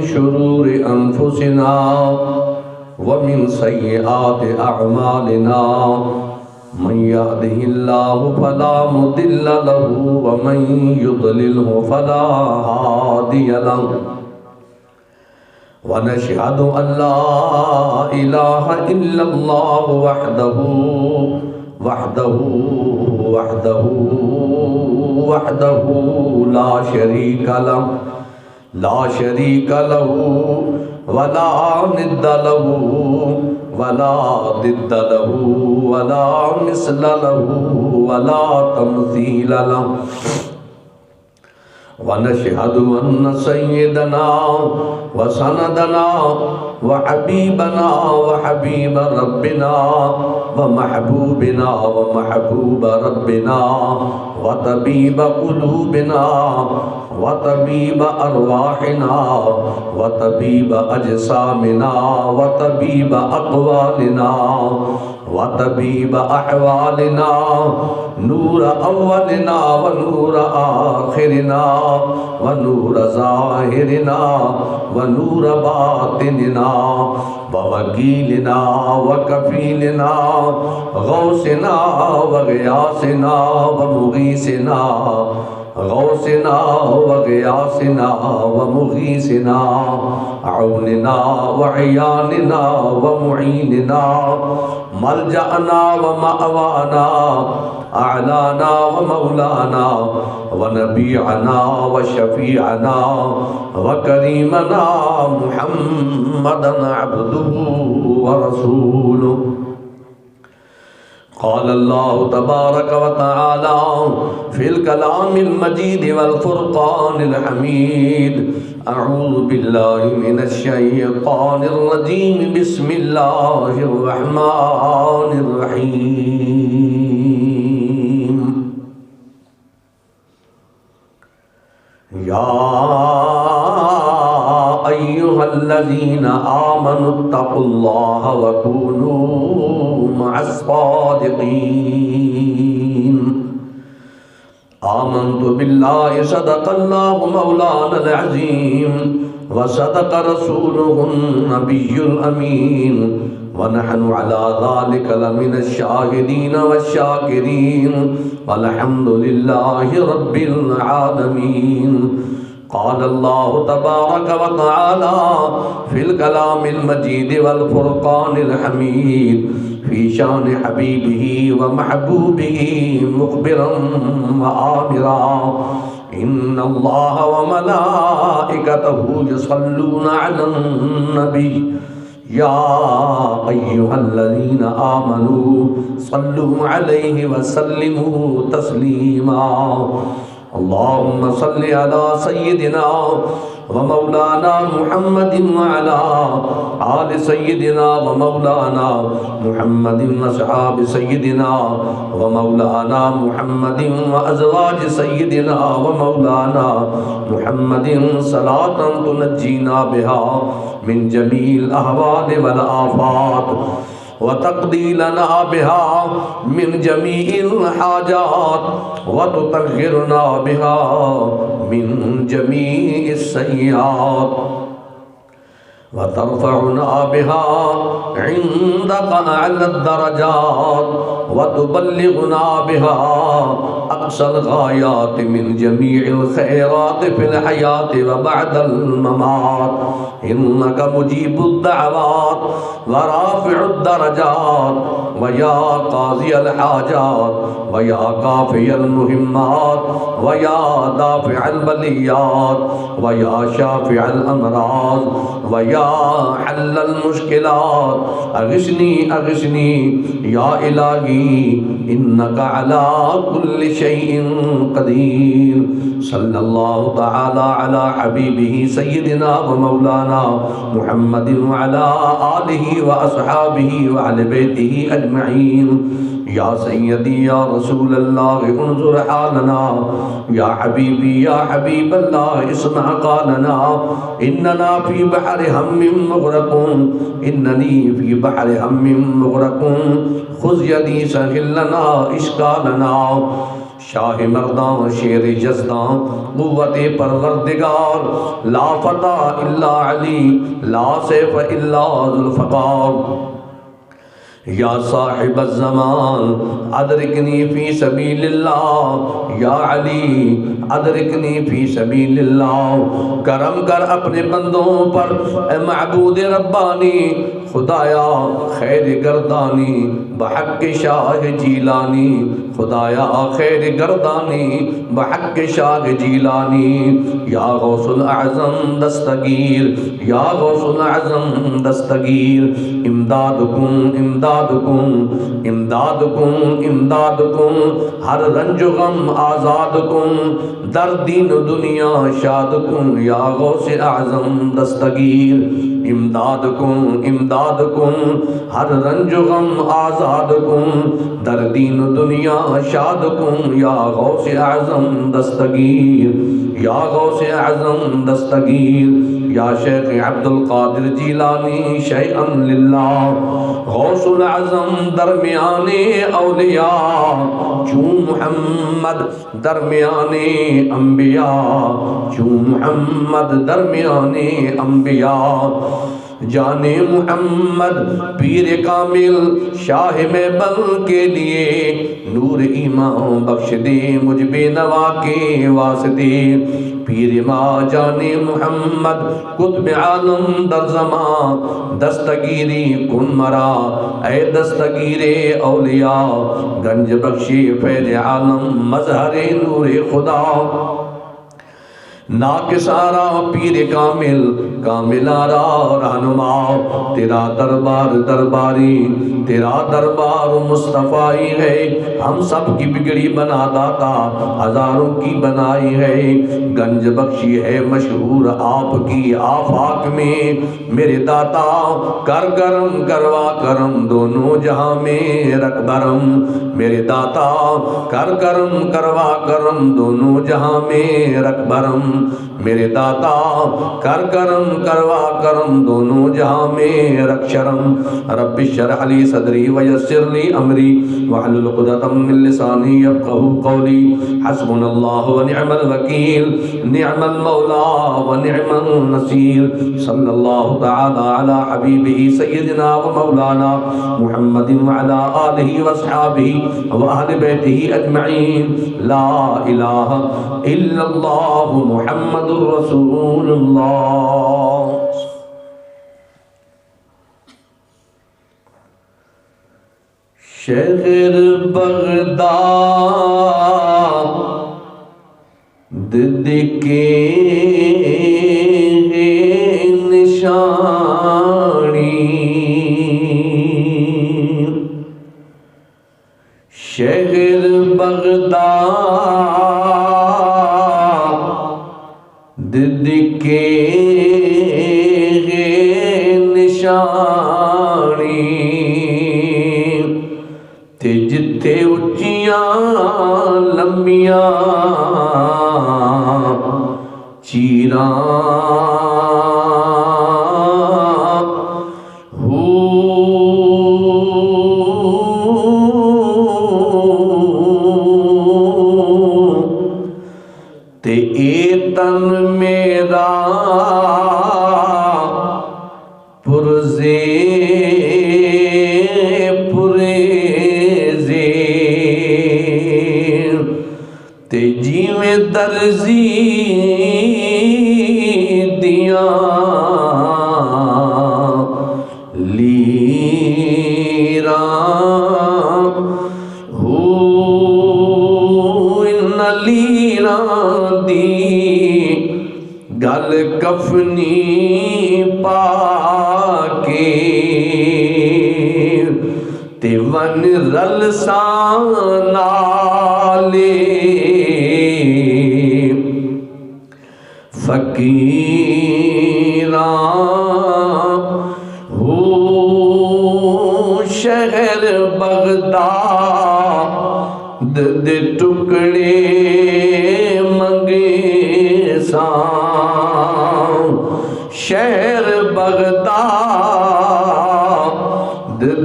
شرور أنفسنا ومن سيئات أعمالنا من يهده الله فلا مضل له ومن يضلله فلا هادي له ونشهد أن لا إله إلا الله وحده لا شريك له ولا ند له ولا ضد له ولا مثل له ولا تمثيل له ونشهد أن سيدنا وسندنا وحبيبنا وحبيب ربنا ومحبوبنا ومحبوب ربنا وطبيب قلوبنا وطبيب أرواحنا وطبيب أجسامنا وطبيب أقوالنا وطبيب أحوالنا نور أولنا ونور آخرنا ونور ظاهرنا ونور باطننا ووكيلنا وكفيلنا غوثنا وغياثنا ومغيثنا غوثنا وغياثنا ومغيثنا عوننا وعياننا ومعيننا ملجأنا ومأوانا أعلانا ومولانا ونبيعنا وشفيعنا وكريمنا محمدا عبده ورسوله. قال الله تبارك وتعالى في الكلام المجيد والفرقان الحميد أعوذ بالله من الشيطان الرجيم بسم الله الرحمن الرحيم. يا أيها الذين آمنوا اتقوا الله وكونوا مع الصادقين. آمنت بالله صدق الله مولانا العظيم وصدق رسوله النبي الأمين ونحن على ذلك لمن الشاهدين والشاكرين والحمد لله رب العالمين. قال الله تبارك وتعالى في الكلام المجيد والفرقان الحميد في شان حبيبه ومحبوبه مخبرا وآمرا إن الله وملائكته يصلون على النبي يا أيها الذين آمنوا صلوا عليه وسلموا تسليما. اللهم صل على سيدنا ومولانا محمد وعلى آل سيدنا ومولانا محمد وأصحاب سيدنا ومولانا محمد وأزواج سيدنا ومولانا محمد صلاة تنجينا بها من جميع الأهوال والآفات وتقضي لنا بها من جميع الحاجات وتطهرنا بها من جميع السيئات وترفعنا بها عندك أعلى الدرجات وتبلغنا بها أقصى الغايات من جميع الخيرات في الحياة وبعد الممات. إنك مجيب الدعوات ورافع الدرجات ويا قاضي الحاجات ويا كافي المهمات ويا دافع البليات ويا شافع الأمراض ويا حل المشكلات. أغثني يا إلهي إنك على كل شيء قدير. صلى الله تعالى على حبيبه سيدنا ومولانا محمد وعلى آله وأصحابه وعلى بيته أجمعين. یا سیدی یا رسول اللہ انظر حالنا، یا حبیبی یا حبیب اللہ اسمع قالنا، اننا فی بحر ہم مغرقون، اننی فی بحر ہم مغرقون، خذ یدی سہل لنا اشکالنا. شاہ مردان شیر جزداں قوت پروردگار، لا فتح الا علی، لا سیف الا ذوالفقار، یا صاحب الزمان ادرکنی فی سبیل اللہ، یا علی ادرکنی فی سبیل اللہ۔ کرم کر اپنے بندوں پر اے معبود ربانی، خدایا خیر گردانی بحق شاہ جیلانی، خدایا خیر گردانی بحق شاہ جیلانی۔ یا غوث الاعظم دستگیر، یا غوث الاعظم دستگیر، امدادکم امدادکم امدادکم امدادکم، ہر رنج و غم آزادکم، در دین و دنیا شادکم، یا غوث اعظم دستگیر، امدادکم امدادکم، ہر رنج و غم آزادکم، در دین و دنیا شادکم، یا غوث اعظم دستگیر، یا غوث اعظم دستگیر۔ یا شیخ عبد القادر جیلانی شیئا للہ، غوث الاعظم درمیان اولیاء، چون محمد درمیان انبیاء، چون محمد درمیان انبیاء، جان محمد پیر کامل شاہ میں بل کے لیے، نور ایمان بخش دے مجھ بے نوا کے واسطے، پیر ماں جان محمد قطب عالم در زمان، دستگیری کن مرا اے دستگیر اولیاء، گنج بخشی فیض عالم مظہر نور خدا، ناکسارا پیر کامل کاملارا رہنما، تیرا دربار درباری، تیرا دربار مصطفی ہے، ہم سب کی بگڑی بنا داتا، ہزاروں کی بنائی ہے، گنج بخشی ہے مشہور آپ کی آفاق میں، میرے داتا کر کرم کروا کرم دونوں جہاں میں رکھ برم، میرے داتا کر کرم کروا کرم دونوں جہاں میں رکھ برم، میرے داتا کر کرم کروا کرم دونوں جہاں میں رکھ شرم۔ رب اشرح لی صدری ویسر لی امری واحلل عقدۃ من لسانی یفقہوا قولی، حسبنا اللہ ونعم الوکیل، نعم المولا ونعم النصیر، صلی اللہ تعالی علی حبیبہ سیدنا و مولانا محمد وعلی آلہ واصحابہ واہل بیتہ اجمعین، لا الہ الا اللہ محمد رسول اللہ۔ شہر بغداد کے نشانی، شہر بغداد کے نشانی، تے جتھے اچیاں لمبیاں چیراں تے اے تن میرا پرزے پریزے، تے جیویں درزی دیاں لیراں ہو، ان لیراں دی گل کفنی پا کے، تے ون رل سان نالے فقیراں ہو، شہر بغداد دے ٹکڑے منگے سان، شہر بغداد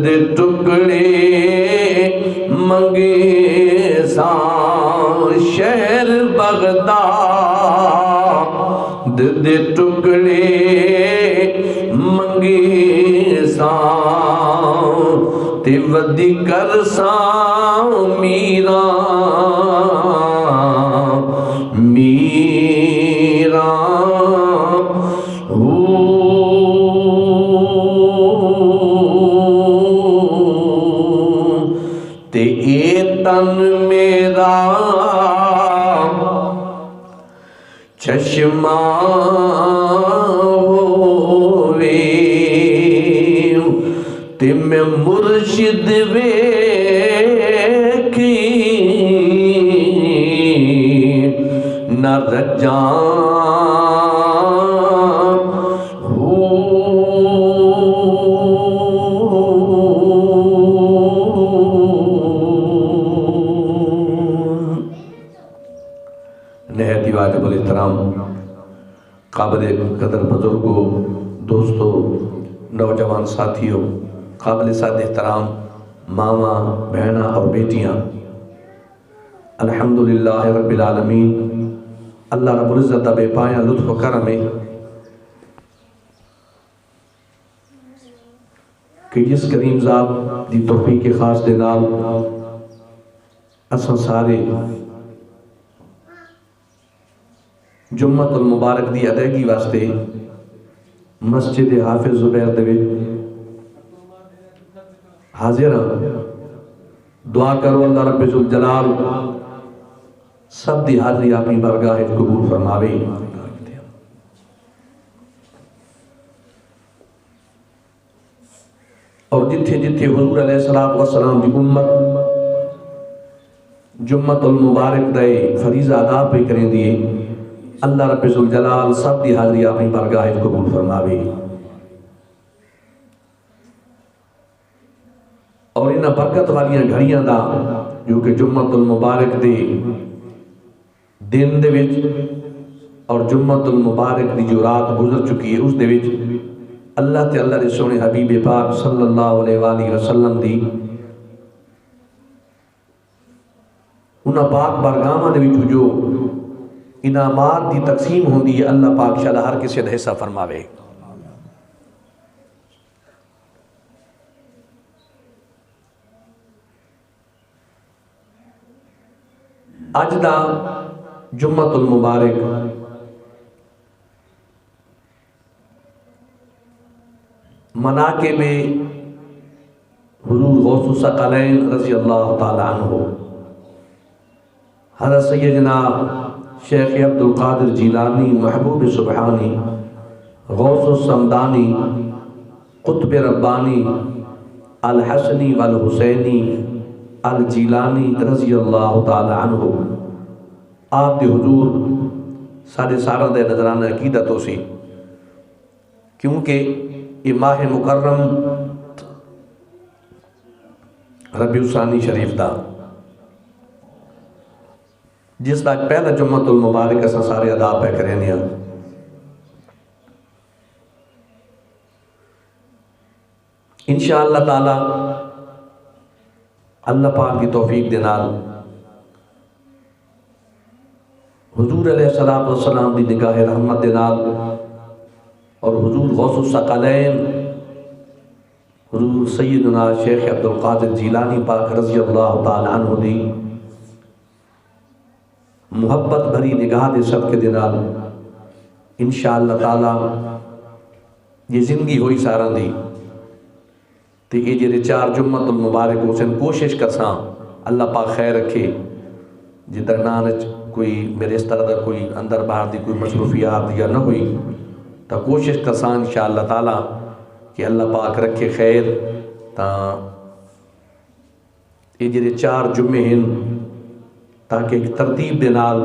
دے ٹکڑے منگے سان، شہر بغداد دے ٹکڑے منگی ساں تے ودی کر ساں میرا میرا تے اے تن میرا چشمہ ہووے تے میں مرشد ویکھی نہ رجاں نہایت واجب الاحترام قابل قدر بزرگوں، دوستوں، نوجوان ساتھیوں، قابل صد احترام ماما، بہنہ اور بیٹیاں، الحمدللہ رب العالمین، اللہ رب العزت بے پایا لطف و کرم ہے کہ جس کریم ذات دی توفیق خاص دے نال اساں سارے جمعۃ المبارک دی ادائیگی واسطے مسجد حافظ زبیر دے وچ حاضر ہاں۔ دعا کرو اللہ رب ذوالجلال سب دی حاضری اپنی بارگاہ قبول فرماوے۔ اور جتھے جتھے حضور علیہ السلام دی امت جمعۃ المبارک دے فریضہ ادا پہ کریں دیے، اللہ رب ذوالجلال سب دی حاضری اپنی بارگاہ قبول فرماوے۔ اور انہاں برکت والیاں گھڑیاں دا جو کہ جمعۃ المبارک دے دن دے وچ اور جمعۃ المبارک دی جو رات گزر چکی ہے اس دے وچ اللہ تے اللہ دے سونے حبیب پاک صلی اللہ علیہ وآلہ وسلم دی انہاں پاک بارگاہاں دے وچ جو انعامات دی تقسیم ہوندی ہے، اللہ پاک شاءاللہ ہر کسی دا حصہ فرماوے۔ اج دا جمعۃ المبارک مناقب حضور غوث الثقلین رضی اللہ تعالی عنہ حضرت سیدنا شیخ عبد القادر جیلانی محبوب سبحانی غوث السمدانی قطب ربانی الحسنی والحسینی الجیلانی رضی اللہ تعالی عنہ آپ دی حضور سارے سارا دے نظرانہ عقیدت ہو سی، کیونکہ یہ ماہ مکرم ربیع الثانی شریف دا جس دا پہلا جمعۃ المبارک اساں سارے ادا پہ کریں ہیں۔ انشاءاللہ تعالی اللہ پاک کی توفیق دے نال حضور علیہ السلام دی نگاہ رحمت دے نال اور حضور غوث الثقلین حضور سیدنا شیخ عبد القادر جیلانی پاک رضی اللہ تعالی عنہ دی محبت بھری نگاہ دے صدقے دے نال انشاءاللہ تعالی یہ زندگی ہوئی ساراں دی تے یہ جڑے 4 جمعۃ المبارک حسین کوشش کرساں اللہ پاک خیر رکھے جی درمیان کوئی میرے اس طرح دا کوئی اندر باہر دی کوئی مصروفیات یا نہ ہوئی تو کوشش کرساں انشاءاللہ تعالی کہ اللہ پاک رکھے خیر تا یہ جڑے 4 جمعے ہیں تاکہ ایک ترتیب دے نال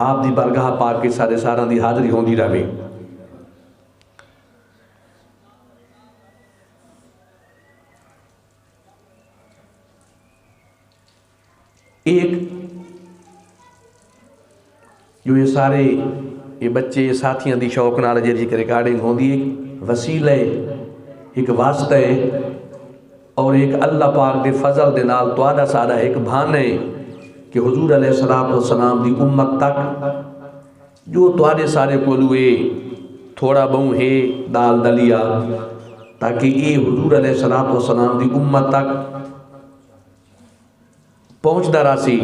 آپ دی برگاہ پاک کے سارے ساراں دی حاضری ہوندی رہے۔ ایک جو یہ سارے یہ بچے یہ ساتھیاں دی شوق نال جی ریکارڈنگ ہوندی ایک وسیلہ ہے، ایک واسطہ ہے اور ایک اللہ پاک دے فضل دے نال تواڈا سارا ایک بہانہ ہے کہ حضور علیہ السلام دی امت تک جو تواڈے سارے کولوے تھوڑا بہوں ہے دال دلیا تاکہ یہ حضور علیہ السلام دی امت تک پہنچدا راسی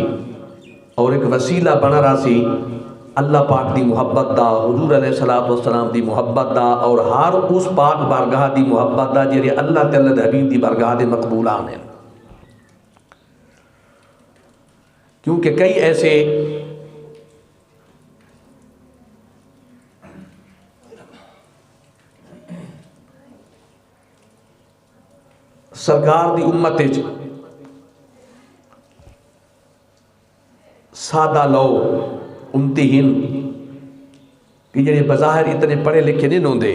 اور ایک وسیلہ بنا راسی اللہ پاک دی محبت دا، حضور علیہ السلام دی محبت دا، اور ہر اس پاک بارگاہ دی محبت دا جڑے اللہ تعالی دے حبیب دی بارگاہ دے مقبولان ہیں. کیونکہ کئی ایسے سرکار دی امت سادہ لو امتحان کہ جڑے بظاہر اتنے پڑھے لکھے نہیں ہوندے،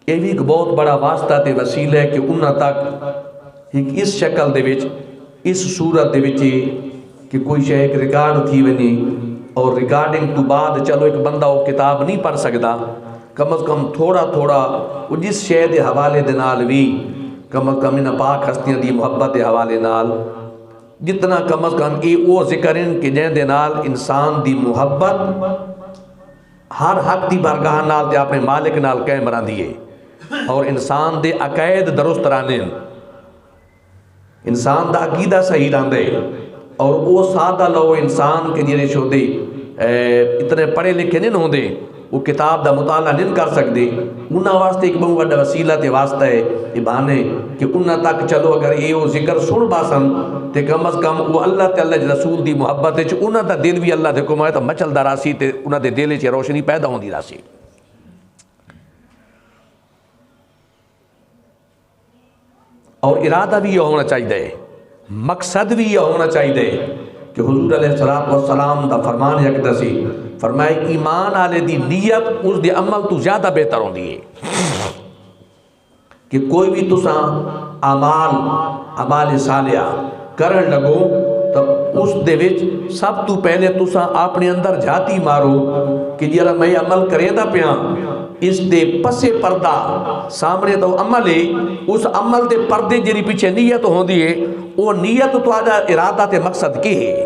یہ بھی ایک بہت بڑا واسطہ تے وسیلہ ہے کہ انہاں تک ایک اس شکل دے وچ اس صورت دے وچ کہ کوئی شے ایک ریکارڈ تھی ونی اور ریکارڈنگ تو بعد چلو ایک بندہ وہ کتاب نہیں پڑھ سکدا، کم از کم تھوڑا تھوڑا وہ جس شے دے حوالے دے نال بھی کم از کم انہاں پاک ہستیاں دی محبت دے حوالے نال جتنا کم از کم وہ ذکر ان کہ جن دے نال انسان دی محبت ہر حق دی بارگاہ نال تے اپنے مالک نال قائم رہندی ہے اور انسان دے عقائد درست رہندے، انسان دا عقیدہ صحیح رہندے، اور وہ سادہ لو انسان کے جڑے شودے اتنے پڑھے لکھے نہیں ہوندے وہ کتاب دا مطالعہ نہیں کر سکتے، انہاں واسطے ایک بہت بڑا وسیلہ تے واسطہ ہے یہ بہانے کہ انہاں تک چلو اگر یہ وہ ذکر سن باسن تے کم از کم وہ اللہ تعالی دے رسول دی محبت وچ انہاں دا دل بھی اللہ دے حکم ہے تو مچلدا راسی تے انہاں دے دل وچ روشنی پیدا ہوندی راسی. اور ارادہ بھی یہ ہونا چاہیے، مقصد بھی یہ ہونا چاہیے کہ حضور علیہ السلام دا فرمان یک دسی فرمائے ایمان والے دی نیت اس دے عمل تو زیادہ بہتر ہوندی ہے کہ کوئی بھی تساں اعمال صالحہ کرن لگو تو اس دے وچ سب تو پہلے تساں اپنے اندر جھاتی مارو کہ جڑا میں عمل کرے دا پیاں اس دے پسے پردہ سامنے تو عمل ہے، اس عمل دے پردے جڑی پیچھے نیت ہوندی ہے وہ نیت تو آجا ارادہ تے مقصد کی ہے.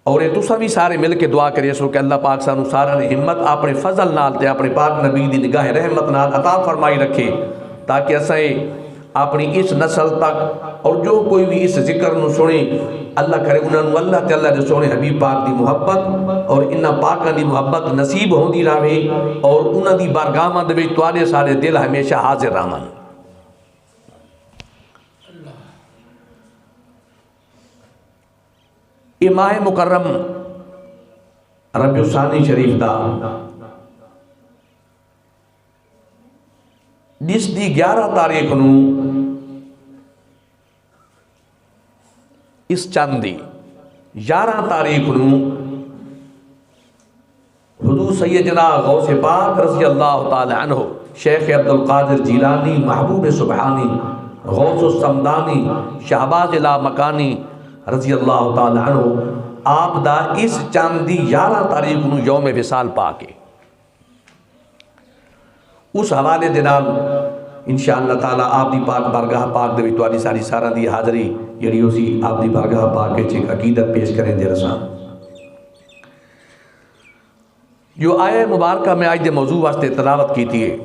اور یہ تساں بھی سارے مل کے دعا کریے سو کہ اللہ پاک سانو سارا نے ہمت اپنے فضل نال تے اپنے پاک نبی دی نگاہ رحمت نال عطا فرمائی رکھے تاکہ اساں اپنی اس نسل تک اور جو کوئی بھی اس ذکر نو سنے اللہ کرے انہاں نو اللہ تعالی دے سونے حبیب پاک دی محبت اور انہاں پاکاں دی محبت نصیب ہوندی رہے اور انہاں دی بارگاہاں دے وچ تواڈے سارے دل ہمیشہ حاضر رہن. یہ ماہ مکرم ربیع الثانی شریف دا جس دی 11 تاریخ نو اس چند دی 11 تاریخ نو حضور سیدنا غوث پاک رضی اللہ تعالی عنہ شیخ عبدالقادر جیلانی محبوب سبحانی غوث السمدانی شہباز لا مکانی رضی اللہ تعالی عنہ آپ دا اس چند دی 11 تاریخ نو یوم وصال پاکے اس حوالے دے نال انشاءاللہ تعالی آپ دی پاک بارگاہ پاک دے وچ تواڈی ساری سارا دی حاضری جڑی اسی آپ دی بارگاہ پاک وچ ایک عقیدت پیش کریں دے رساں. جو آیہ مبارکہ میں آج دے موضوع واسطے تلاوت کیتی ہے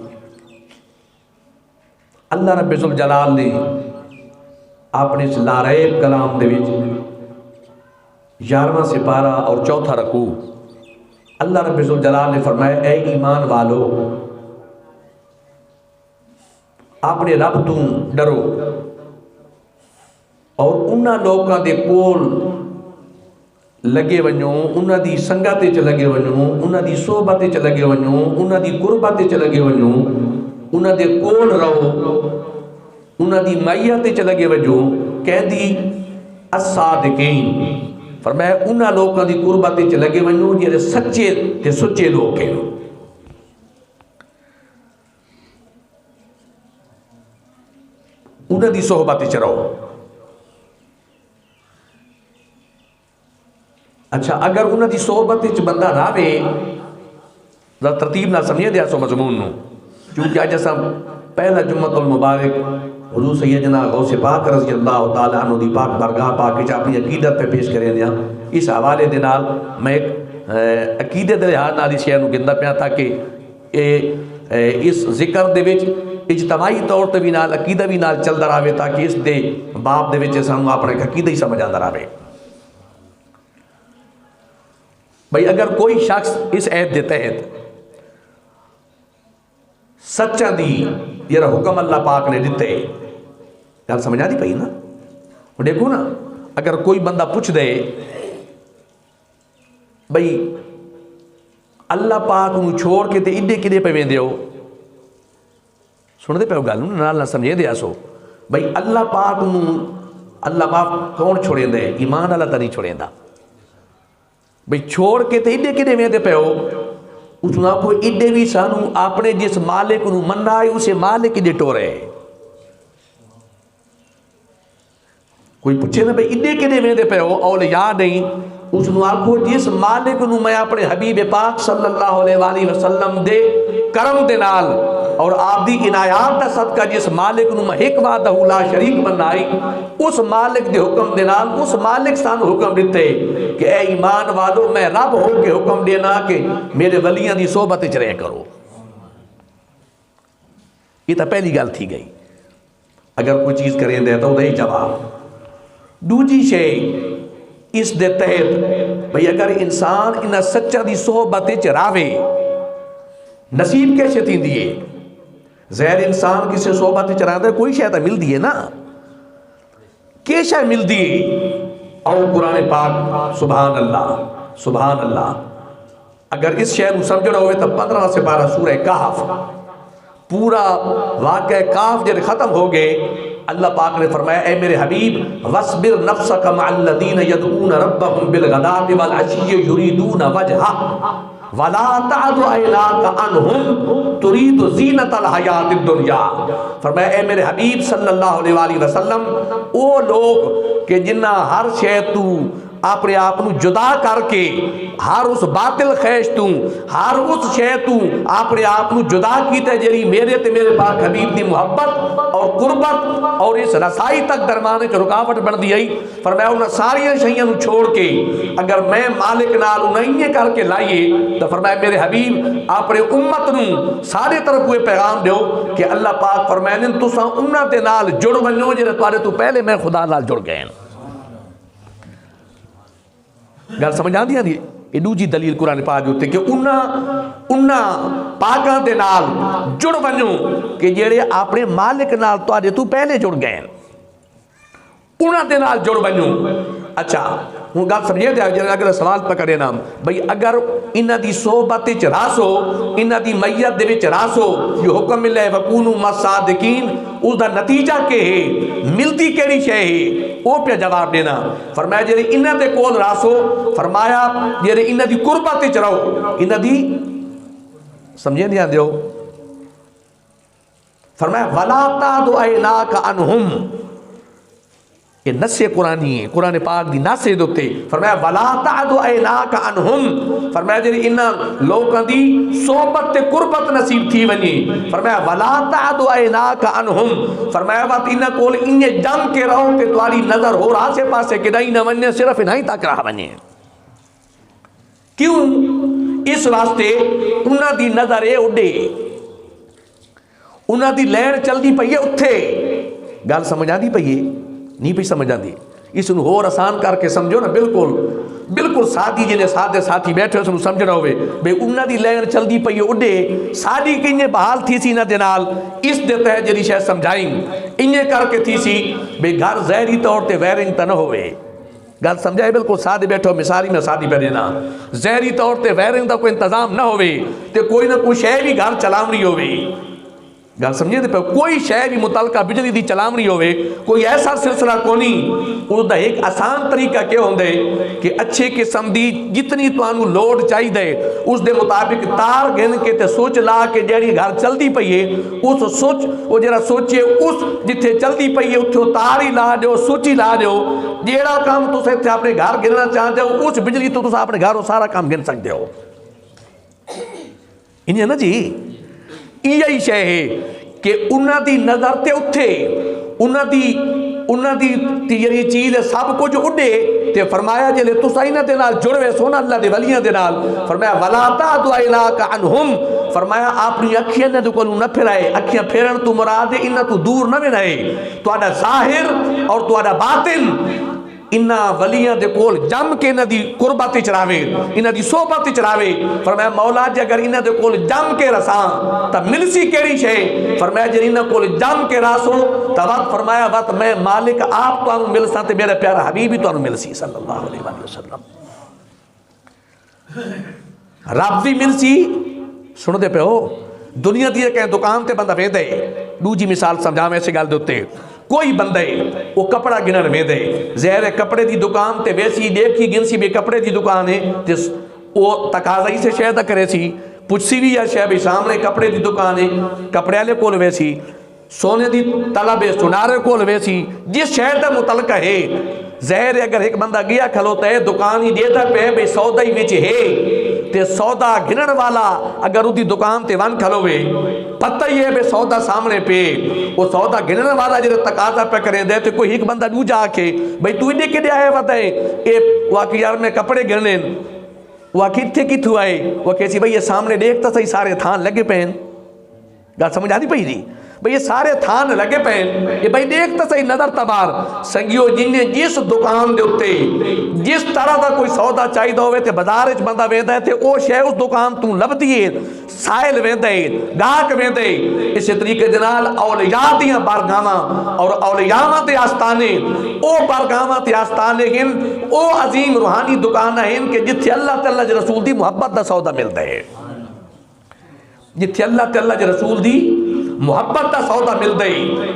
اللہ رب ذوالجلال نے اپنے اس لاریب کلام دے وچ 11واں سپارہ اور 4تھا رکوع اللہ رب ذوالجلال نے فرمایا اے ایمان والو اپنے رب تو ڈرو اور انہاں لوکاں دے کول لگے ونجو انہاں دی سنگت وچ لگے ونجو انہاں دی صحبت وچ لگے ونجو انہاں دی قربت وچ لگے ونجو انہاں دے کول رہو انہاں دی معیت وچ لگے ونجو کہندی الصادقین فرمایا انہاں لوکاں دی قربت وچ لگے ونجو جڑے سچے تے سچے لوگ ہیں. انہاں دی صحبت وچ رہو. اچھا اگر انہاں دی صحبت وچ بندہ رہے ذرا ترتیب نہ سمجھے دیا سو مضمون نو کیونکہ اج اساں پہلا جمعۃ المبارک حضور سیدنا غوث پاک رضی اللہ تعالیٰ عنہ دی پاک برگاہ پاک وچ اپنی عقیدت پہ پیش کریں دیا. اس حوالے دے نال میں ایک عقیدے دے لحاظ نال اس شہر گندا پیا تھا کہ اس ذکر دے وچ اجتماعی طور تے بھی نال عقیدہ بھی نال چلدا رہے تاکہ اس دے باب دے وچ سانوں اپنے عقیدہ ہی سمجھ آندا رہے. بھئی اگر کوئی شخص اس عہد دے تحت سچا دی یہ حکم اللہ پاک نے دیتے گل سمجھا دی پئی نا. دیکھو نا اگر کوئی بندہ پوچھ دے بھئی اللہ پاک نو چھوڑ کے تے ایڈے کدے پہ ویندے ہو, سن دے پہ گل نال نہ سمجھے دے آسو. بھئی اللہ پاک نو اللہ پاک کون چھوڑیں دے؟ ایمان اللہ تا نہیں چھوڑیں دا. بھئی چھوڑ کے تے ایڈے کدے ویندے پہ ہو, اس نے آپ کو ایڈے بھی سانو اپنے جس مالک نو مننا ہے اسے مالک دے ٹورے. کوئی پوچھے نا بھئی ایڈے کدے ویندے پہ ہو اولیاء نہیں, اس نے آپ کو جس مالک نو میں اپنے حبیب پاک صلی اللہ علیہ وسلم دے کرم دے نال اور آپ دی عنایات دا صدقہ جس مالک نو میں ایک وحدہ لا شریک بنائی, اس مالک دے حکم دے نال اس مالک سانو حکم دیتے کہ اے ایمان والو میں رب ہو کے حکم دینا کہ میرے ولیاں دی صحبت وچ رہیا کرو. یہ تو پہلی گل تھی گئی. اگر کوئی چیز کریں دے تو دے جواب. دوجی شے اس دے تحت بھئی اگر انسان انہا سچا دی صحبت وچ راوے نصیب کیسے تھی دیئے؟ زہر انسان کسی صحبت وچ راندے کوئی شے تے مل دیئے نا, کیسے مل دیئے؟ اور قرآن پاک سبحان اللہ سبحان اللہ. اگر اس شے نو سمجھنا ہوئے تو 15 سے 12 سورہ کہف پورا واقعہ کہف جب ختم ہو گئے, اللہ پاک نے فرمایا اے میرے حبیب وَاصْبِرْ نَفْسَكَ مَعَ الَّذِينَ يَدْعُونَ رَبَّهُمْ بِالْغَدَاةِ وَالْعَشِيِّ يُرِيدُونَ وَجْهَهُ وَلَا تَعْدُ عَيْنَاكَ عَنْهُمْ تُرِيدُ زِينَةَ الْحَيَاةِ الدُّنْيَا. فرمایا اے میرے حبیب صلی اللہ علیہ وسلم او لوگ کہ جنہ ہر شے تو اپنے آپ نو جدا کر کے ہر اس باطل خیش تو ہر اس شے تو اپنے آپ نو جدا کیتے جری میرے تے میرے پاک حبیب دی محبت اور قربت اور اس رسائی تک درمانے چ رکاوٹ بن دی آئی. فرمایا انہاں ساری شیاں نو چھوڑ کے اگر میں مالک نال انہیں کر کے لائیے تو فرمایا میرے حبیب اپنے امت نو سارے طرف ہوئے پیغام دیو کہ اللہ پاک فرمائے تساں انہاں دے نال جڑ ونجو جڑے تواڈے تو پہلے میں خدا نال جڑ گئے. گل سمجھ آندی ہے یہ دوجی دلیل قرآن پاک ہوتے کہ انہاں پاکاں دے نال جڑ ونجو کہ جڑے اپنے مالک نال تواڈے تو پہلے جڑ گئے انہاں دے نال جڑ ونجو. اچھا ہوں گل سمجھے دے اگر سوال پکڑے نا بھئی اگر انہاں دی صحبت وچ راسو انہاں دی میت دے وچ راسو جو حکم ملے وکونوا مع الصادقین اس دا نتیجہ کہ ہے ملتی کیڑی شے ہے وہ پہ جواب دینا. فرمایا جڑے انہاں دے کول راسو فرمایا جڑے انہاں دی قربت وچ رہو انہاں دی سمجھے نہیں آندیو. فرمایا ولا تعد عیناک عنہم یہ نص قرآنی ہے قرآن پاک دی نص دوتے. فرمایا ولا تعد عیناک عنہم فرمایا جی انہاں لوگاں دی صحبت تے قربت نصیب تھی ونی. فرمایا ولا تعد عیناک عنہم فرمایا وقت انہاں کول انہیں جم کے رہو کہ تمہاری نظر ہو رہا سے پاسے کدائی نہ وننے صرف انہیں تک رہا وننے. کیوں؟ اس واسطے انہاں دی نظر اے اڈے انہاں دی لین چل دی پئیے اتھے. گل سمجھا دی پئیے نہیں پہ سمجھا دی. اس نو اور آسان کر کے سمجھو نا بالکل ساتھی جنہیں ساتھے ساتھی بیٹھے اس نو سمجھنا ہوئے بے انہاں دی لین چل دی پئی اڈے ساڈی کنجے بحال تھی سی نہ دے نال اس دے تحت جڑی شے سمجھائیں انجے کر کے تھی سی بے گھر ظاہری طور تے ویرنگ تے نہ ہوئے. گل سمجھائے بالکل سادے بیٹھو مثالی میں سادی پہ دینا ظاہری طور تے ویرنگ دا کوئی انتظام نہ ہوئے تے کوئی نہ کوئی شے بھی گھر چلاونی ہوئے. گل سمجھے دے پہ کوئی شے بھی متعلقہ بجلی دی چلاونی ہوئے کوئی ایسا سلسلہ کونی اس دا ایک آسان طریقہ کیا ہوندے کہ اچھے قسم دی جتنی توانو لوڈ چاہی دے اس دے مطابق تار گن کے تے سوچ لا کے جیڑی گھر چل دی پئیے اس سوچ وہ جیڑا سوچے اس جتھے چل دی پئیے اتھے تار ہی لا دیو سوچی لا دیو جیڑا کام تو سے اتھے اپنے گھر گننا چاہتے ہو اس بجلی تو اپنے گھر سارا کام گن سکتے ہو. انہیں نا جی یہی شے ہے کہ انہاں دی نظر تے اتھے انہاں دی جڑی چیز ہے سب کچھ اڈے تے فرمایا جلے تساں انہاں دے نال جڑوے سو نا اللہ دے ولیاں دے نال فرمایا ولا تعد عیناک عنہم فرمایا اپنی اکھیاں دے کولوں نہ پھرائے اکھیاں پھیرن تو مراد ہے انہاں تو دور نہ وینائے تہاڈا ظاہر اور تہاڈا باطن انہاں ولیاں دے کول جم کے انہاں دی قربت چراوے انہاں دی صحبت چراوے فرمایا مولا جے اگر انہاں دے کول جم کے رساں تا ملسی کیڑی شے فرمایا جے انہاں کول جم کے راسو تا وقت فرمایا وقت میں مالک آپ تو ملساں تے میرا پیارا حبیب تو ملسی صلی اللہ علیہ وسلم رب دی ملسی سن دے پہ ہو دنیا دی کہیں دکان تے بندہ ویندے دوجی مثال سمجھاویں ایسے گل دے اوتے کوئی بندے وہ کپڑا گنن میں دے زہر کپڑے دی دکان تے ویسی دیکھی گنسی بھی کپڑے دی دکان ہے جس وہ تقاضائی سے شہدہ کرے سی پوچھسی بھی یا شہ بھی سامنے کپڑے دی دکان ہے کپڑے والے کول ویسی سونے دی طلب ہے سنارے کول ویسی جس شہدہ متعلق ہے زہر اگر ایک بندہ گیا کھلوتا ہے دکان ہی دیتا پہ بے سودا ہی وچ ہے تے سودا گھنن والا اگر اُدھی دکان تے ون کھلوے پتہ ہی ہے بے سودا سامنے پہ وہ سودا گھنن والا جڑے تقاضا پہ کریں دے تے کوئی ایک بندہ نو جا کے بھئی تو انہیں کے دے آئے بتائے اے واقعی یار میں کپڑے گھنن واقعی تھے کی تھو آئے وہ کیسی بھئی یہ سامنے دیکھتا صحیح سارے تھان لگے پہن گا سمجھ آدھی پہی دی بھئی یہ سارے تھان لگے پہن یہ بھئی دیکھتا صحیح نظر تبار سنگیو جن نے جس دکان دے ہوتے جس طرح دا کوئی سودا چاہی دا ہوئے تھے بازارچ بندہ ویندہ ہے تھے او شے اس دکان تو لب دیئے سائل ویندہ ہے گاہک ویندہ ہے اسی طریقے جنال اولیاء دیاں بارگاما اور اولیاء تے آستانے او بارگاما تے آستانے ہن او عظیم روحانی دکانہ ہن کہ جتھے اللہ تعالیٰ جے رسول دی محبت دا سودا ملتا ہے جتھے اللہ تعالیٰ جے رسول دی محبت دا سودا مل دے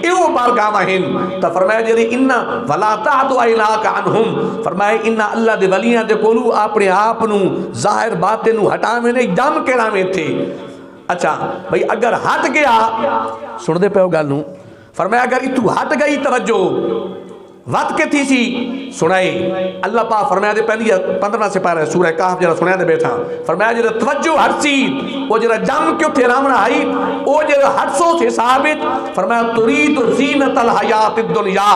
ایو بارگاہ ہن تا فرمایا جی انہا ولا تعد عیناک عنہم فرمایا انہا اللہ دے ولیاں دے کولو اپنے آپ نو ظاہر باطن نو ہٹاویں نے جم کے رامیں تھے اچھا بھئی اگر ہٹ گیا سن دے پہو گل نو فرمایا اگر اتو ہٹ گئی توجہ وقت کے تھی سی سنائے اللہ پاک فرمایا دے پہلی 15 سے پارے سورہ کہف جرا سنایا دے بیٹھا فرمایا جرا توجہ ہر سی وہ جرا جم کیوں تھے رامنا آئی وہ جرا ہٹسو سے ثابت فرمایا ترید زینت الحیات الدنیا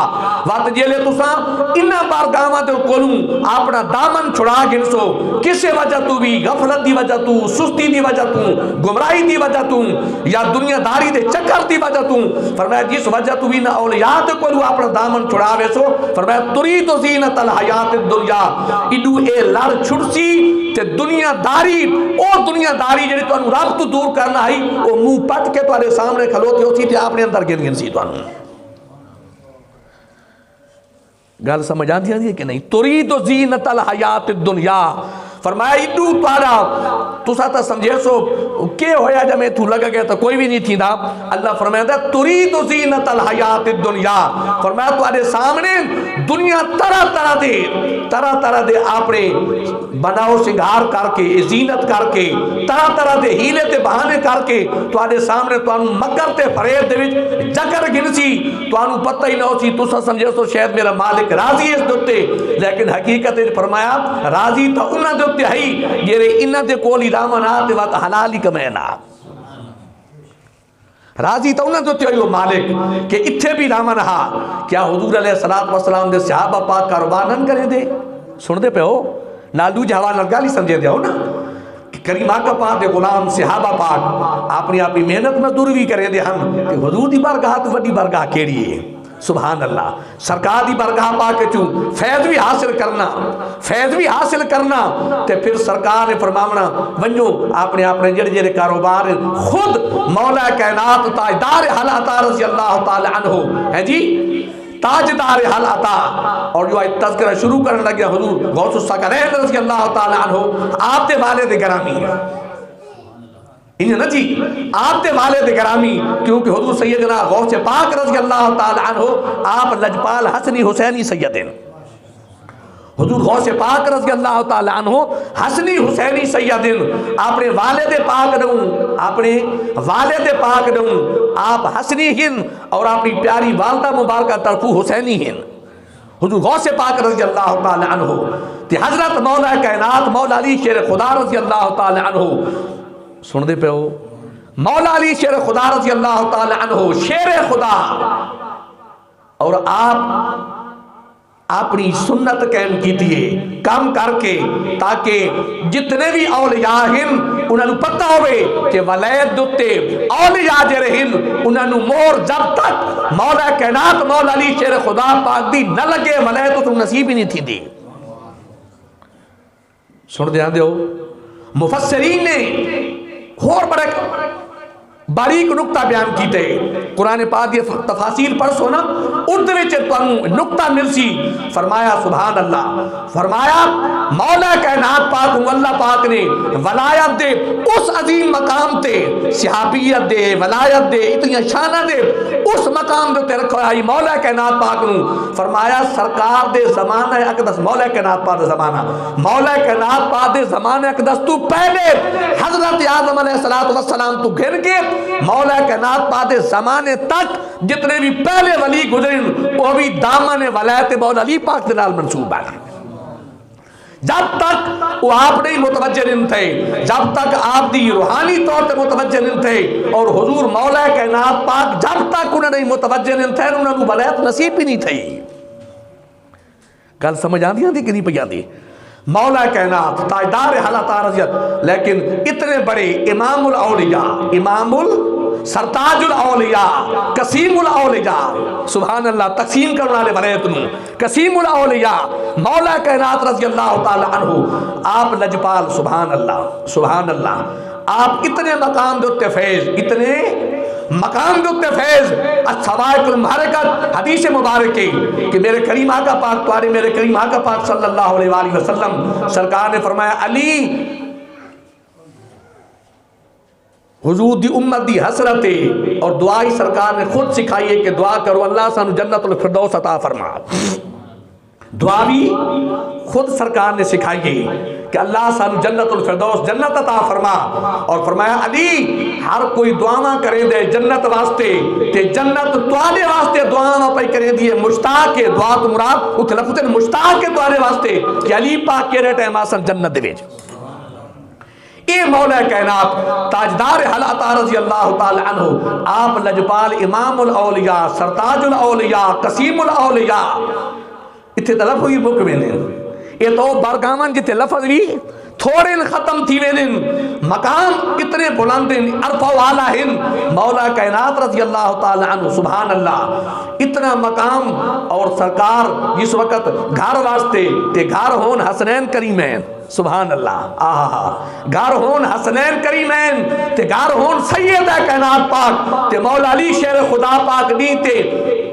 وقت جیلے تو سا انہا بارگاہاں دے کولوں اپنا دامن چھڑا گنسو کسے وجہ تو بھی غفلت دی وجہ تو سستی دی وجہ تو گمراہی دی وجہ تو یا دنیا داری دے چکر دی وجہ تو فرمایا جس وجہ تو بھی نہ اولیاء دے کولوں اپنا دامن چھڑا ویسو فرمایا ترید زینت الحیات الدنیا ایڈو اے لڑ چھڑسی تے دنیا داری او دنیا داری جڑی تو انو رب تو دور کرنا ہے او منہ پٹ کے تو سامنے کھلوتے ہوتی تے آپ نے اندر گن سی تو انو گل سمجھ آتی ہے کہ نہیں ترید زینت الحیات الدنیا فرمایا ایڈو پارا تو ساتا سمجھے سو کیا ہویا جب میں تو لگا گیا تو کوئی بھی نہیں تھی دا اللہ فرمایا دا ترید زینت الحیات الدنیا فرمایا تو آدھے سامنے دنیا طرح طرح دے آپنے بناؤ سنگھار کر کے زینت کر کے طرح دے ہیلے تے بہانے کر کے تو آدھے سامنے تو انو مکر تے فرید دے وچ جگر گنسی تو انو پتہ ہی نہ ہو سی تو سا سمجھے سو شاید میرا مالک راضی اس دوتے لیکن حقیقت فرمایا راضی تا انہ دوتے ہی یہ انہ دے کولی رامنات وقت حلالی کمینات راضی تا انہ دوتے ہی وہ مالک کہ اتھے بھی رامنہا کیا حضور علیہ السلام دے صحابہ پاک کاروبانن کریں دے سن دے پہ ہو نالو جہوان نرگالی سمجھے دے ہو نا کریم آقا پاک دے غلام صحابہ پاک اپنی محنت مزدور بھی کریں دے ہم کہ حضور دی بارگاہ تو وڈی بارگاہ کیڑی ہے سبحان اللہ سرکار دی بارگاہ پاک چوں فیض بھی حاصل کرنا تے پھر سرکار نے فرماونا ونجو اپنے جڑے کاروبار خود مولا کائنات تاجدار حال عطا رضی اللہ تعالی عنہ ہے جی تاجدار حال عطا اور جو آئی تذکرہ شروع کرنے لگیا حضور غوث الثقلین رضی اللہ تعالی عنہ آپ دے والد گرامی انہیں نہ جی آپ دے والد گرامی کیونکہ حضور سیدنا غوث پاک رضی اللہ تعالی عنہ آپ لجپال حسنی حسینی سیدن حضور غوث پاک رضی اللہ تعالی عنہ حسنی حسینی سیدن اپنے والد پاک نوں آپ حسنی ہن اور اپنی پیاری والدہ مبارکہ طرفو حسینی ہن حضور غوث پاک رضی اللہ تعالی عنہ تے حضرت مولا کائنات مولا علی شیر خدا رضی اللہ تعالی عنہ سن دے پہ ہو مولا علی شیر خدا رضی اللہ تعالی عنہ شیر خدا، اور آپ اپنی سنت قائم کیتی ہے کام کر کے، تاکہ جتنے بھی اولیاء ہیں انہوں پتہ ہوئے کہ ولایت دوتے اولیاء جڑے ہیں انہوں مور جب تک مولا کائنات مولا علی شیر خدا پاک دی نہ لگے ولایت تو نصیب ہی نہیں تھی دی۔ سن دے آندے ہو مفسرین نے اور بڑے باریک نکتہ بیان کیتے، قرآن پاک یہ تفاصیل پڑھ سونا اردو وچ تانوں نکتہ ملسی۔ فرمایا سبحان اللہ، فرمایا مولا کائنات پاک اللہ پاک نے ولایت دے اس عظیم مقام تے، صحابیت دے ولایت دے اتنی شانہ دے اس مقام دے رکھا ہے مولا کائنات پاک نو۔ فرمایا سرکار دے زمانہ اقدس مولا کائنات پاک دے زمانہ، مولا کائنات پاک دے زمانہ اقدس تو پہلے حضرت آدم علیہ السلام تو گھر کے مولا کائنات پاک دے زمانے تک جتنے بھی پہلے ولی گزرن وہ بھی دامن ولایت مولا علی پاک دے نال منسوب ہے۔ جب تک وہ آپ نہیں متوجہ نہیں تھے، جب تک آپ دی روحانی طور پر متوجہ نہیں تھے، اور حضور مولا کائنات پاک جب تک انہیں نہیں متوجہ نہیں تھے انہوں نے ولایت نصیب ہی نہیں تھی۔ گل سمجھ آندی آندی کہ نہیں پہ آندی؟ مولا کائنات تاجدار حالات رضیت، لیکن اتنے بڑے امام الاولیاء، امام سرتاج الاولیاء، قسیم الاولیاء، سبحان اللہ تقسیم کرنے والے ولایت نو قسیم الاولیاء مولا کائنات رضی اللہ تعالی عنہ، آپ لجپال، سبحان اللہ سبحان اللہ، آپ اتنے مقام دوتے فیض، اتنے مقام دوتے فیض، السوائق المحرکت حدیث مبارکی کہ میرے کریم آقا پاک توارے میرے کریم آقا پاک صلی اللہ علیہ وآلہ وسلم سرکار نے فرمایا علی حضور دی امت دی حسرت ہے، اور دعائی سرکار نے خود سکھائی ہے کہ دعا کرو اللہ سانو جنت الفردوس عطا فرما۔ دعا بھی خود سرکار نے سکھائی ہے کہ اللہ سانو جنت الفردوس جنت عطا فرما، اور فرمایا علی ہر کوئی دعاواں کرے دے جنت واسطے تے جنت توالے واسطے دعاواں پہ کرے دیئے مشتاق ہے، دعا تو مراد اتھے لفظ مشتاق ہے توالے واسطے کہ علی پاک کے ریٹے ماسن جنت دے ویج۔ اے مولا کائنات تاجدار حالات رضی اللہ تعالی عنہ، آپ لجپال امام الاولیاء سرتاج الاولیاء قسیم الاولیاء، اتھے لفظ ہوئی بک میں نے یہ تو برگامن جتے لفظ بھی تھوڑے ختم تھی وینن، مقام اتنے بلندن عرف و عالی ہن، مولا کائنات رضی اللہ تعالی عنہ سبحان اللہ اتنا مقام، اور سرکار جس وقت گھر واسطے تے گھر ہون حسنین کریمین، سبحان اللہ آہا گھر ہون حسنین کریمین تے گھر ہون سیدہ کائنات پاک تے مولا علی شیر خدا پاک نہیں تے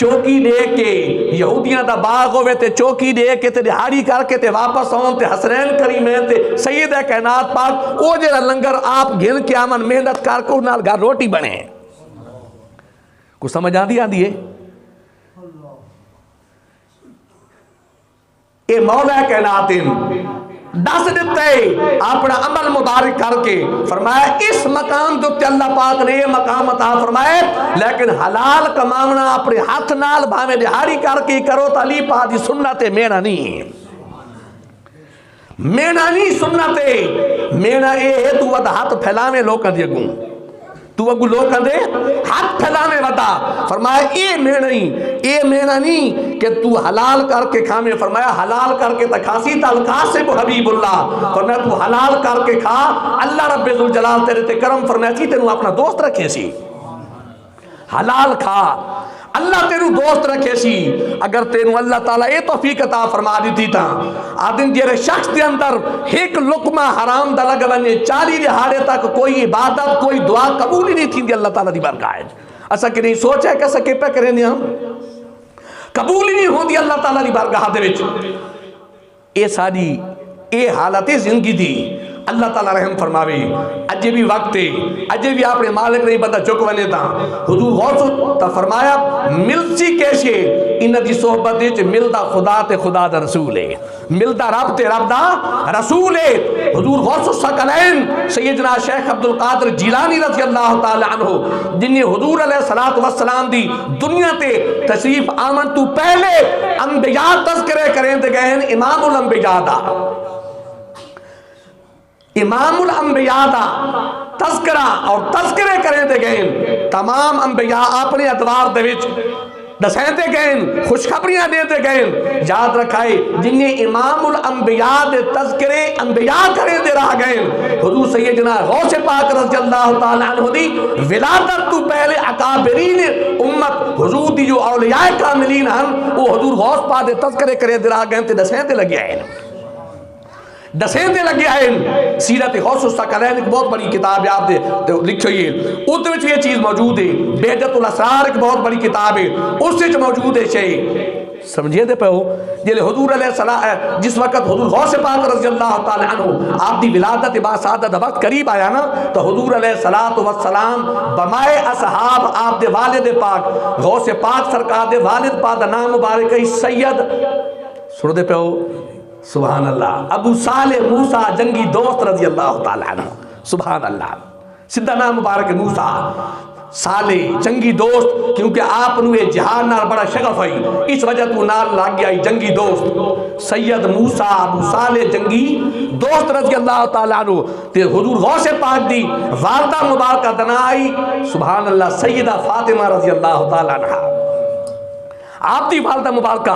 چوکی دے کے یہودیاں دا باغ ہوئے تے چوکی دے کے تے دہاڑی کر کے تے واپس ہون تے حسنین کریمین تے سیدہ کائنات پاک او جڑا لنگر آپ گھن کے آمن محنت کر کو نال گھر روٹی بنے۔ کچھ سمجھ آندی آندی ہے؟ اے مولا کائنات دس دیتے اپنا عمل مبارک کر کے، فرمایا اس مقام جو اللہ پاک نے یہ مقام عطا فرمائے، لیکن حلال کماونا اپنے ہاتھ نال بھاویں دہاڑی کر کے کرو تالی پا دی سنت مینا نہیں، مینا نہیں سنت مینا اے ہے تو ود ہاتھ پھیلاویں لوکاں دی اگوں، تو اگو لوکاں دے ہاتھ پھیلاویں ودا، فرمایا اے مینا نہیں کہ تو حلال کر کے کھامے، فرمایا حلال کر کے تکھاسی تالقاسب حبیب اللہ، فرمایا تو حلال کر کے کھا اللہ رب ذوالجلال تیرے تے کرم فرمایا سی تینوں اپنا دوست رکھے سی، حلال کھا اللہ تیرو دوست رکھے سی، اگر تینو اللہ تعالیٰ اے توفیق عطا فرما دیتی تھا آدم جیرے شخص دے اندر ایک لقمہ حرام دا لگوانے 40 دہاڑے تک کوئی عبادت کوئی دعا قبول ہی نہیں تھی دی اللہ تعالیٰ دی بارگاہ، ایسا کہ نہیں سوچ ہے کیسا کہ پہ کریں دیا ہم قبول ہی نہیں ہوں دی اللہ تعالیٰ دی بارگاہ دے وچ، اے ساری اے حالت زندگی دی اللہ تعالیٰ رحم فرماوے، اجے بھی وقت ہے اجے بھی آپ نے مالک نہیں بندہ چک بنے تھا، حضور غوث تا فرمایا ملسی کیسے انہ دی صحبت دیچ ملدہ خدا تے خدا دا رسول ہے، ملدہ رب تے رب دا رسول ہے، حضور غوث الثقلین سیدنا شیخ عبدالقادر جیلانی رضی اللہ تعالی عنہ جنہیں حضور علیہ السلام دی دنیا تے تشریف آمن تو پہلے انبیاء تذکرے کریں دے گئے ہیں امام الانبیاء دا، امام الانبیاء دا تذکرہ اور تذکرے کریں دے گئے تمام انبیاء اپنے ادوار دے وچ دسیندے گئے خوشخبریاں دیتے گئے یاد رکھائے جنہیں امام الانبیاء دے تذکرے انبیاء کریں دے رہا گئے حضور سیدنا غوث پاک رضی اللہ تعالیٰ عنہ دی ولادت تو پہلے اکابرین امت حضور دی جو اولیاء کاملین ہم وہ حضور غوث پاک دے تذکرے کریں دے رہا گئے تے دسیندے لگے آئے دسیندے لگے آئے سیرت غوث الثقلین ایک بہت بڑی کتاب ہے آپ دے لکھو یہ اس میں یہ چیز موجود ہے بہجت الاسرار ایک بہت بڑی کتاب ہے اس سے موجود ہے شے سمجھے دے پہ ہو جلے حضور علیہ السلام جس وقت حضور غوث پاک رضی اللہ تعالی عنہ آپ دی ولادت باسعادت وقت قریب آیا نا تو حضور علیہ السلام بمائے اصحاب آپ دے والد پاک غوث پاک سرکار دے والد پاک دا نام مبارک ہے سید سن دے پہ ہو سبحان اللہ ابو صالح موسیٰ جنگی دوست رضی اللہ تعالیٰ عنہ سبحان اللہ سدھا نام مبارک موسیٰ صالح جنگی دوست کیونکہ آپ نوے جہاد نال بڑا شغف ہے اس وجہ تو نال لاگ گیا جنگی دوست سید موسیٰ ابو صالح جنگی دوست رضی اللہ تعالیٰ عنہ تے حضور غوث پاک دی والدہ مبارکہ دنائی سبحان اللہ سیدہ فاطمہ رضی اللہ تعالیٰ عنہ آپ دی والدہ مبارکہ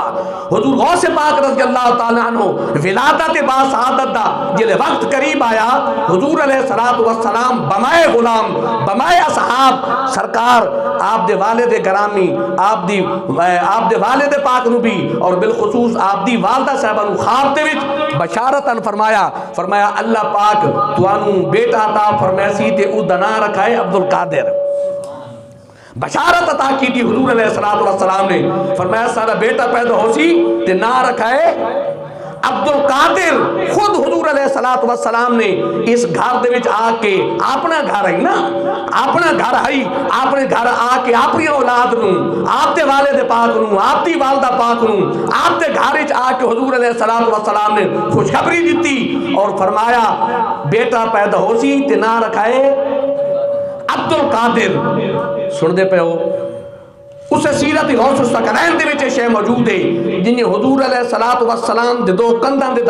حضور غوث پاک رضی اللہ تعالیٰ عنہ ولادت باسعادت دا جلے وقت قریب آیا حضور علیہ السلام بمائے غلام بمائے اصحاب سرکار آپ دے والد گرامی آپ دے والد پاک نبی اور بالخصوص آپ دی والدہ صاحبہ نو خواب دے وچ بشارتاً فرمایا اللہ پاک توانو بیٹا عطا فرمیسی تے او دنا رکھائے عبدالقادر بشارت عطا کی تھی حضور علیہ السلام نے فرمایا سارا بیٹا پیدا ہو سی تے نہ رکھائے عبدالقادر خود حضور علیہ السلام نے اس گھر دے وچ آ کے اپنا گھر ہے نا اپنا گھر ہے اپنے گھر آ کے اپنی اولاد نو آپ دے والد پاک نو آپ دی والدہ پاک نو آپ دے گھر وچ آ کے حضور علیہ السلام نے خوشخبری دیتی اور فرمایا بیٹا پیدا ہو سی تے نہ رکھائے عبدالقادر سن دے پہ ہو اسے سیرت غوث الثقلین دے وچ شے موجود ہے جنہیں حضور علیہ السلام دے دو کندھاں دے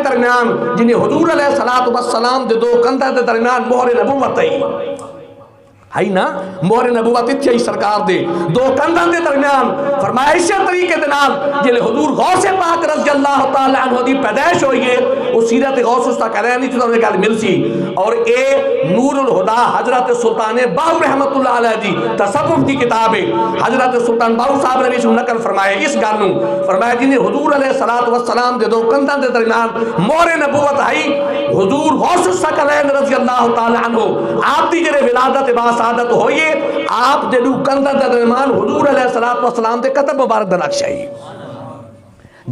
درمیان جنہیں حضور علیہ السلام دے دو کندھاں دے درمیان مہر نبوت ہے نا مہر نبوت اتھے سرکار دے دو کندھاں دے درمیان فرمایا اسی طریقے دے نال جلے حضور غوث پاک رضی اللہ تعالی عنہ دی پیدائش ہوئی ہے وہ سیرت غوث الثقلین چ تے گل مل سی اور اے نور الہدا حضرت سلطان باہو رحمت اللہ علیہ دی تصوف دی کتاب ہے حضرت سلطان باہو صاحب نے اس نقل فرمایا اس گل نو فرمایا جنہیں حضور علیہ السلام دے دو کندھاں دے درمیان مہر نبوت ہے حضور غوث الثقلین رضی اللہ تعالی عنہ آپ دی جڑے ولادت سعادت ہوئیے آپ دے دو کندھاں دے درمیان حضور علیہ السلام دے قدم مبارک دا نقش ہے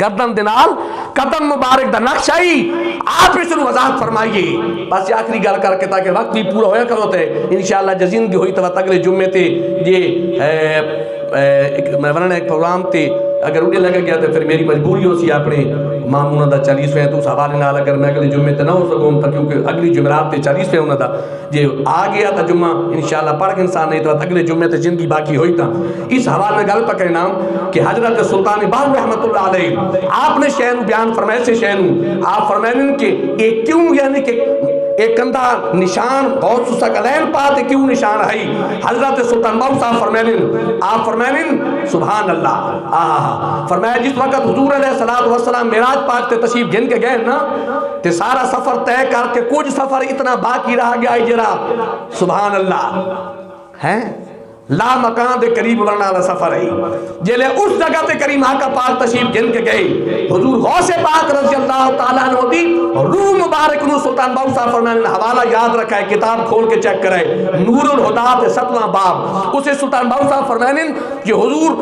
گردن دے نال قدم مبارک دا نقش ہے آپ اس نو وضاحت فرمائیے بس یہ آخری گل کر کے تاکہ وقت بھی پورا ہویا کرو تے انشاءاللہ جزندگی ہوئی تو اگلے جمعے تے میں ورنہ ایک پروگرام تے اگر اڑے لگا گیا تو پھر میری مجبوری ہو سی اپنے مامونہ دا 40ویں تو اس حوالے نال اگر میں اگلے جمعے تے نہ ہو سکوں تا کیونکہ اگلی جمعرات تے 40ویں ہونا دا جے آ گیا تا جمعہ انشاءاللہ پڑھ کے انسان نہیں تو اگلے جمعے تے زندگی باقی ہوئی تا اس حوالے میں گل پکڑے نام کہ حضرت سلطان باہو رحمت اللہ علیہ آپ نے شہنو بیان فرمائے سے شہنو آپ فرمائیں کہ ایک کیوں یعنی کہ ایک کندھا نشان غوث الثقلین پاتے کیوں نشان ہے حضرت سلطان باہو صاحب فرمائیں آپ فرمائیں سبحان اللہ فرمایا جس وقت حضور علیہ السلام معراج پاک تے تشریف گن کے گئے نا تے سارا سفر طے کر کے کچھ سفر اتنا باقی رہ گیا جرا سبحان اللہ ہے لا مکان دے قریب ورنہ والا سفر ہے جلے اس جگہ تے کریم آقا پاک تشریف گن کے گئے حضور غوث پاک رضی اللہ تعالیٰ عنہ دی روح مبارک نو سلطان باہو صاحب فرمانے حوالہ یاد رکھا ہے کتاب کھول کے چیک کرے نور الہدا تے 7واں باب اسے سلطان باہو صاحب فرمانے کہ حضور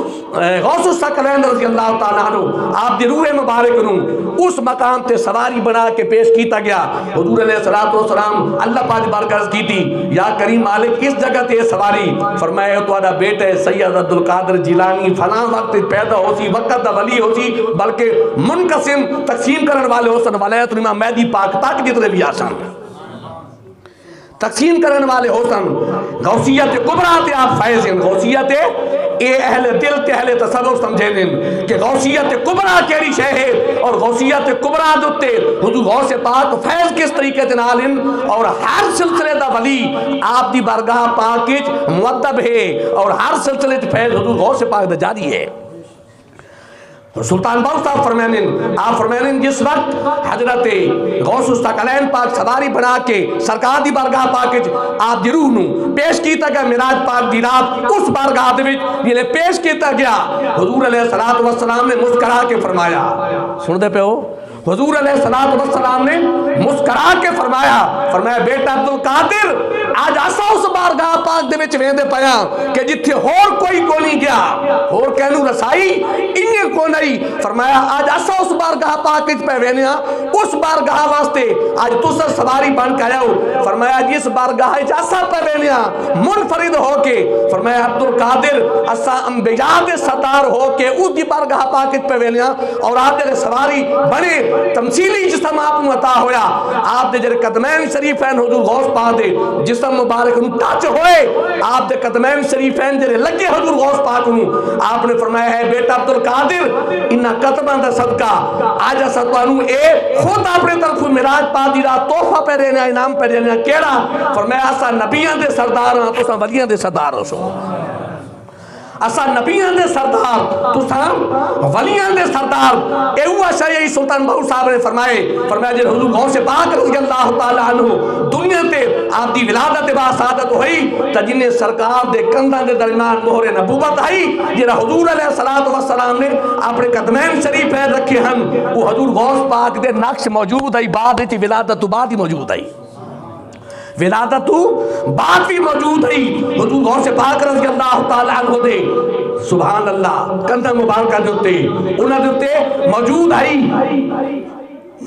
غوث الثقلین رضی اللہ تعالیٰ عنہ آپ دی روح مبارک نو اس مقام تے سواری بنا کے پیش کیتا گیا حضور علیہ السلام اللہ پاک بارکت کی تھی یا کریم مالک اس جگہ تے سواری فرمایا تو آدھا بیٹے سید عبدالقادر جیلانی فلاں وقت پیدا ہو سی وقت دا ولی ہو سی بلکہ منقسم تقسیم کرنے والے ہو سن ولایت امام مہدی پاک تک جتنے بھی آسان تقسیم کرنے والے ہو سن غوثیت کبریٰ تے آپ فیض ہیں. غوثیت اے اہل دل تے اہل تصور سمجھے دیں کہ غوثیت کبریٰ کیڑی شے ہے اور غوثیت کبریٰ دوتے حضور غوث پاک فیض کس طریقے جنال ہیں. اور ہر سلسلے دا ولی آپ دی بارگاہ پاک مؤدب ہے اور ہر سلسلے فیض حضور غوث پاک دا جاری ہے. سلطان باؤ صاحب فرمائیں آپ فرمائیں جس وقت حضرت غوث الثقلین پاک سواری بنا کے سرکار دی بارگاہ پاک آپ دی روح نو پیش کیتا گیا معراج پاک دی رات اس بارگاہ دے وچ جلے پیش کیتا گیا حضور علیہ الصلوۃ والسلام نے مسکرا کے فرمایا. سن دے پہ ہو حضور علیہ الصلوۃ والسلام نے مسکرا کے فرمایا بیٹا عبدالقادر آج اسا اس بارگاہ پاک دے وچ ویندے پیا کہ جتھے ہور کوئی کو نہیں گیا ہور کہنوں رسائی انہیں کو نہیں. فرمایا آج اسا اس بارگاہ پاک وچ پہ ویندے اس بارگاہ واسطے آج تسا سواری بن کے آیا ہو. فرمایا جس بارگاہ وچ اسا پہ ویندے منفرد ہو کے فرمایا عبدالقادر اسا انبیاء دے سردار ہو کے اس دی بارگاہ پاک وچ پہ ویندے اور آپ دے سواری بنے تمثیلی جسم آپ کو عطا ہویا. آپ دے جڑے قدمین شریفین حضور غوث پاک دے جسم مبارک نو ٹچ ہوئے آپ دے قدمین شریفین جڑے لگے حضور غوث پاک نو آپ نے فرمایا ہے بیٹا عبدالقادر انہاں قدماں دا صدقہ آج اسا تانوں اے خود اپنے طرف معراج پاک دی رات تحفہ پہ دینا انعام پہ دینا کیڑا. فرمایا اسا نبیاں دے سردار ہاں تساں ولیاں دے سردار ہو سو. اسا نبیان دے سردار تساں ولیان دے سردار. اے ہوا شاہی سلطان باؤ صاحب نے فرمایا جب حضور غوث پاک رضی اللہ تعالیٰ عنہ دنیا تے آپ دی ولادت با سعادت ہوئی تا جنہیں سرکار دے کندھاں دے درمیان مہر نبوت آئی جنہیں حضور علیہ السلام نے اپنے قدمین شریف رکھے ہن وہ حضور غوث پاک دے نقش موجود آئی بعد تی ولادت بعد ہی موجود آئی ولادت تو بات بھی موجود ہے حضور غوث پاک رضی اللہ تعالیٰ عنہ دے سبحان اللہ کندھا مبارکہ دیتے انہاں دیتے موجود ہے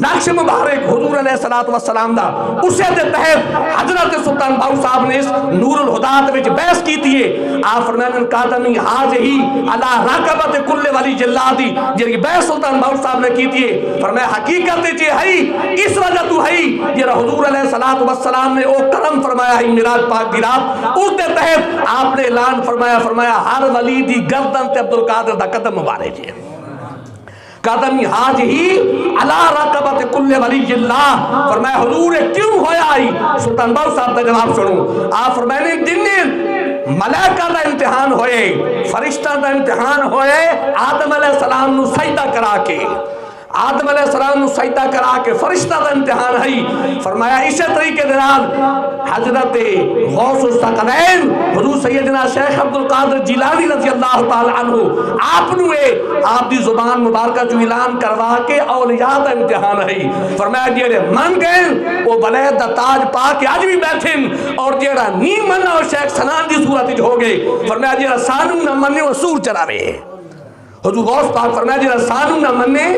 نقش مبارک حضور علیہ السلام دا اسے دے تحت حضرت سلطان باؤ صاحب نے اس نور الہدات وچ بحث کی تیئے. آپ فرمائن قادمی آج ہی اللہ راقبت کل والی جلادی جنہی بحث سلطان باؤ صاحب نے کی تیئے. فرمائے حقیقت چی ہے اس وجہ تو ہے جنہا حضور علیہ السلام نے او کرم فرمایا ہے معراج پاک دی رات اس دے تحت آپ نے اعلان فرمایا ہر ولی دی گردن تے عبدالقادر دا قدم مبارک ہے. قدمی حاج ہی علا رقبت کل ولی اللہ. فرمایا حضور کیوں ہویا آئی سلطان باؤ صاحب دا جواب سنو. آپ فرمائنے دن ملائکہ دا امتحان ہوئے فرشتہ دا امتحان ہوئے آدم علیہ السلام نو سجدہ کرا کے آدم علیہ السلام نو سجدہ کرا کے فرشتہ دا امتحان ہے. فرمایا اسی طریقے دنال حضرت غوث الثقلین حضور سیدنا شیخ عبدالقادر جیلانی رضی اللہ تعالیٰ عنہ آپ نوے آپ دی زبان مبارکہ جو اعلان کروا کے اولیاء دا امتحان ہے. فرمایا جیڑے من گئے وہ بلید دا تاج پا کے آج بھی بیٹھیں اور جیڑا نی منہ اور شیخ سنان دی صورت ہو گئے. فرمایا جیڑا سانوں نہ مننے وہ سور چراوے. حضور غوث پاک فرمایا جیڑا سانوں نہ مننے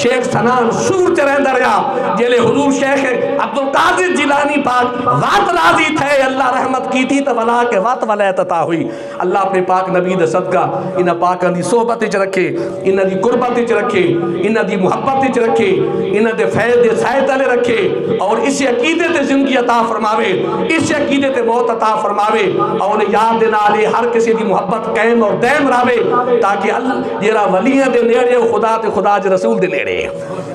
شیخ سنان سور چرین دریا جیلے حضور شیخ عبدالقادر جیلانی پاک وات راضی تھے اللہ رحمت کی تھی تو ولا کے وات ولیت عطا ہوئی. اللہ اپنے پاک نبی دے صدقہ انہا پاکاں دی صحبت چ رکھے انہا دی قربت چ رکھے انہا دی محبت چ رکھے انہا دے فیض دے سائے تلے رکھے اور اسی عقیدے تے زندگی عطا فرماوے اسی عقیدے تے موت عطا فرماوے اور یاد دینا لے ہر کسی دی محبت قائم اور دائم راوے تاکہ جیرا ولیاں دے نیڑے خدا تے خدا دے رسول دے نیڑے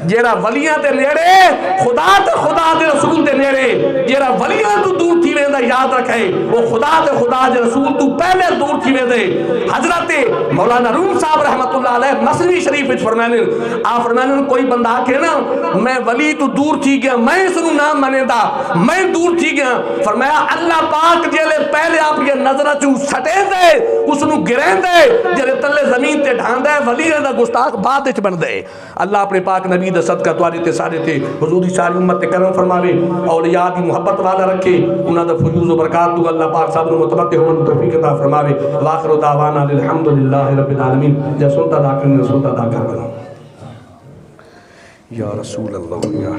جیرا ولیاں دے نیڑے خدا تے خدا دے رسول دے نیڑے جیرا ولیاں تو دور تھی ویندہ یاد رکھے وہ خدا تے خدا دے رسول تو پہلے دور تھی ویندے. حضرت مولانا روم صاحب رحمت اللہ علیہ مسلمی شریف وچ فرمانے آپ فرمانے کوئی بندہ آکھے نا میں ولی تو دور تھی گیا میں اس نو نام منے دا میں دور تھی گیا. فرمایا اللہ پاک جیلے پہلے آپ یہ نظرہ چو سٹے دے اس نو گرین دے جیلے تلے زمین تے ڈھان دے ولی دا گستاخ بات اچ بن دے. اللہ اپنے پاک نبی دا صدقہ تواری تے سارے تے حضوری ساری امت تے کرم فرماوے اولیاء دی محبت والا رکھے انہاں دا فیوز و برکات تو اللہ پاک صاحب نو متمتع ہون توفیق عطا فرماوے. واخر دعوانا الحمدللہ رب العالمین. جا سنتا دا کرنے سنتا دا کر بنا یا رسول اللہ یا